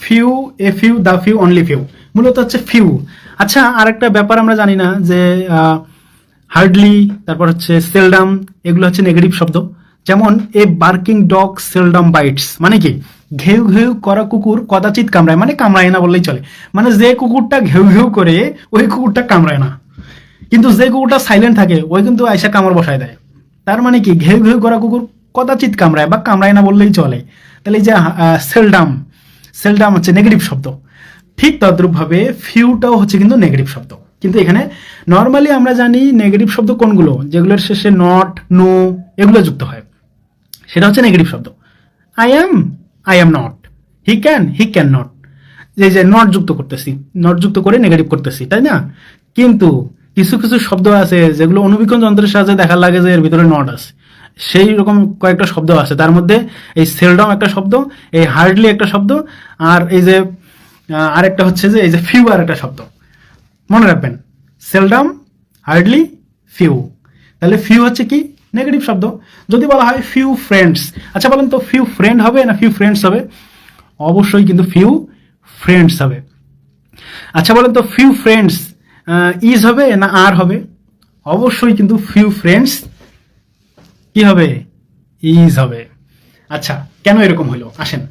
Few, a few, the few, only few, মূলত হচ্ছে few. আচ্ছা, আরেকটা ব্যাপার আমরা জানি না যে হার্ডলি, তারপর হচ্ছে সেলডাম, এগুলো হচ্ছে নেগেটিভ শব্দ। যেমন a barking dog seldom bites, মানে কি ঘেউ ঘেউ করা কুকুর কদাচিৎ কামড়ায়, মানে কামড়ায় না বললেই চলে। মানে যে কুকুরটা ঘেউ ঘেউ করে ওই কুকুরটা কামড়ায় না, কিন্তু যে কুকুরটা সাইলেন্ট থাকে ওই কিন্তু আয়সা কামড় বসায় দেয়। তার মানে কি ঘেউ ঘেউ করা কুকুর কদাচিৎ কামড়ায় বা কামড়ায় না বললেই চলে। তাহলে এই যে সেলডাম, সেলডাম হচ্ছে নেগেটিভ শব্দ। ঠিক তদ্রূপভাবে ফিউটাও হচ্ছে কিন্তু নেগেটিভ শব্দ। কিন্তু এখানে নর্মালি আমরা জানি নেগেটিভ শব্দ কোনগুলো, যেগুলোর শেষে নট, নো এগুলো যুক্ত হয়, সেটা হচ্ছে নেগেটিভ শব্দ। I am not, he can not, যে নট যুক্ত করতেছি, নট যুক্ত করে নেগেটিভ করতেছি, তাই না? কিন্তু কিছু কিছু শব্দ আছে যেগুলো অনুবীক্ষণ যন্ত্রের সাহায্যে দেখার লাগে যে এর ভিতরে নট আছে। সেই রকম কয়েকটা শব্দ আছে, তার মধ্যে এই সেলডম একটা শব্দ, এই হার্ডলি একটা শব্দ, আর এই যে আরেকটা হচ্ছে যে এই যে ফিউ আর একটা শব্দ। মনে রাখবেন, সেলডম, হার্ডলি, ফিউ। তাহলে ফিউ হচ্ছে কি নেগেটিভ শব্দ। যদি বলা হয় ফিউ ফ্রেন্ডস, আচ্ছা বলেন তো ফিউ ফ্রেন্ড হবে না ফিউ ফ্রেন্ডস হবে? অবশ্যই কিন্তু ফিউ ফ্রেন্ডস হবে। আচ্ছা বলেন তো ফিউ ফ্রেন্ডস ইজ হবে না আর হবে? অবশ্যই কিন্তু ফিউ ফ্রেন্ডস কি হবে? ইজ হবে। আচ্ছা, কেন এরকম হলো আসেন।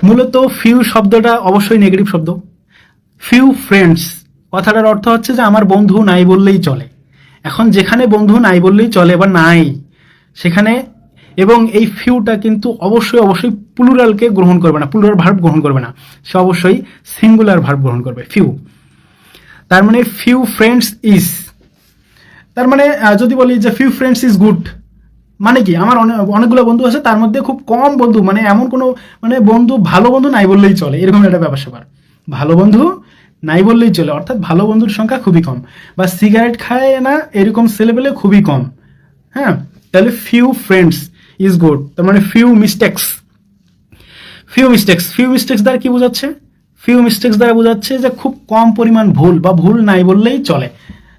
মূলত ফিউ শব্দটা অবশ্যই নেগেটিভ শব্দ। ফিউ ফ্রেন্ডস কথাটার অর্থ হচ্ছে যে আমার বন্ধু নাই বললেই চলে। এখন যেখানে বন্ধু নাই বললেই চলে বা নাই সেখানে, এবং এই ফিউটা কিন্তু অবশ্যই অবশ্যই প্লুরালকে গ্রহণ করবে না, প্লুরাল ভার্ব গ্রহণ করবে না, সে অবশ্যই সিঙ্গুলার ভার্ব গ্রহণ করবে ফিউ। তার মানে ফিউ ফ্রেন্ডস ইজ, তার মানে যদি বলি যে ফিউ ফ্রেন্ডস ইজ গুড, মানে কি আমার অনেকগুলো বন্ধু আছে, তার মধ্যে খুব কম বন্ধু, মানে এমন কোনো মানে বন্ধু, ভালো বন্ধু নাই বললেই চলে, এরকম একটা ব্যাপার স্যাপার। ভালো বন্ধু নাই বললেই চলে, অর্থাৎ ভালো বন্ধুর সংখ্যা খুবই কম, বা সিগারেট খায় না এরকম ছেলেপেলে খুবই কম। হ্যাঁ, তাহলে ফিউ ফ্রেন্ডস ইজ গুড, তার মানে few mistakes. Few mistakes, few mistakes দ্বারা কি বোঝাচ্ছে? ফিউ মিস্টেক্স দ্বারা বোঝাচ্ছে যে খুব কম পরিমাণ ভুল, বা ভুল নাই বললেই চলে।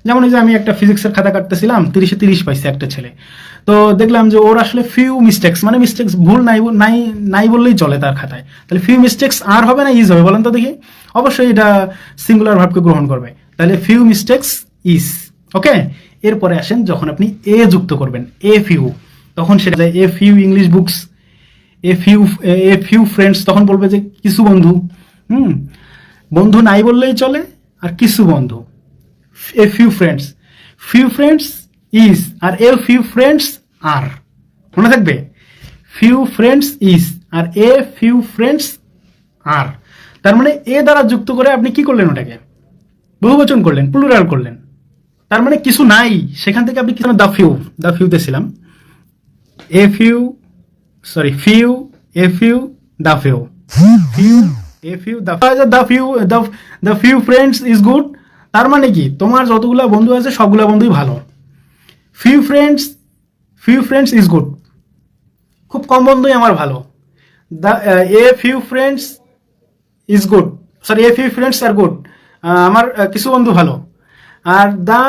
যেমন এই যে আমি একটা ফিজিক্সের খাতা কাটতেছিলাম, 30-এ 30 পাইছে একটা ছেলে, তো দেখলাম যে ওর আসলে ফিউ মিস্টেক্স, মানে মিস্টেক্স ভুল নাই নাই নাই বললেই চলে তার খাতায়। তাহলে ফিউ মিস্টেক্স আর হবে না ইজ হবে? বলেন তো দেখি। অবশ্যই এটা সিঙ্গুলার ভার্বকে গ্রহণ করবে, তাহলে ফিউ মিস্টেক্স ইজ। ওকে, এরপরে আসেন যখন আপনি এ যুক্ত করবেন, এ ফিউ, তখন সেটা যায় a few English books, A few friends, তখন বলবে যে কিছু বন্ধু। বন্ধু নাই বললেই চলে, আর কিছু বন্ধু। A few friends, few friends is, আর এ ফিউ ফ্রেন্ডস আর, মনে থাকবে ফিউ ফ্রেন্ডস ইজ আর এ ফিউ ফ্রেন্ডস আর। তার মানে এ দ্বারা যুক্ত করে আপনি কি করলেন? ওটাকে বহুবচন করলেন, প্লুরাল করলেন। তার মানে কিছু নাই, সেখান থেকে আপনি কিছু, দ্য ফিউতে ছিলাম, a few, sorry few, a few, the few, few, a few, the few, the few friends is good. তার মানে কি তোমার যতগুলা বন্ধু আছে সবগুলা বন্ধুই ভালো। ফিউ ফ্রেন্ডস ইজ গুড, খুব কম বন্ধুই আমার ভালো। The a few friends is good, sorry a few friends are good, আমার কিছু বন্ধু ভালো। আর the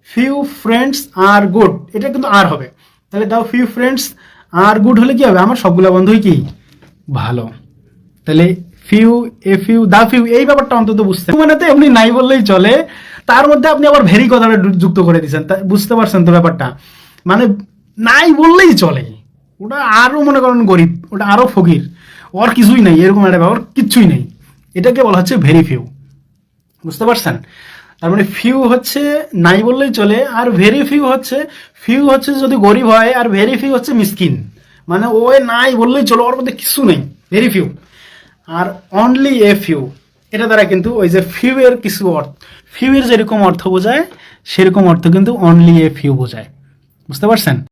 few friends are good, এটা কিন্তু আর হবে। তাহলে the few friends are good হলে কি হবে? আমার সবগুলা বন্ধুই কি ভালো। তাহলে few, a few, the few, এই ব্যাপারটা অন্তত বুঝতে, মানে তো এমনি নাই বললেই চলে, তার মধ্যে আপনি আবার ভেরি কথাটা যুক্ত করে দিচ্ছেন, বুঝতে পারছেন তো ব্যাপারটা? মানে নাই বললেই চলে, ওটা আরো মনে করেন গরিব, ওটা আরো ফকির, ওর কিছুই নাই, এরকম একটা ব্যাপার, কিচ্ছুই নেই। এটাকে বলা হচ্ছে ভেরি ফিউ। বুঝতে পারছেন? তার মানে ফিউ হচ্ছে নাই বললেই চলে, আর ভেরি ফিউ হচ্ছে যদি গরিব হয়, আর ভেরি ফিউ হচ্ছে মিসকিন, মানে ও নাই বললেই চলো, ওর মধ্যে কিছু নেই, ভেরি ফিউ। আর অনলি এ ফিউ, এটা দ্বারা কিন্তু ওই যে ফিউ এর কিছু অর্থ, ফিউ এর যেরকম অর্থ বোঝায় সেরকম অর্থ কিন্তু অনলি এ ফিউ বোঝায়। বুঝতে পারছেন?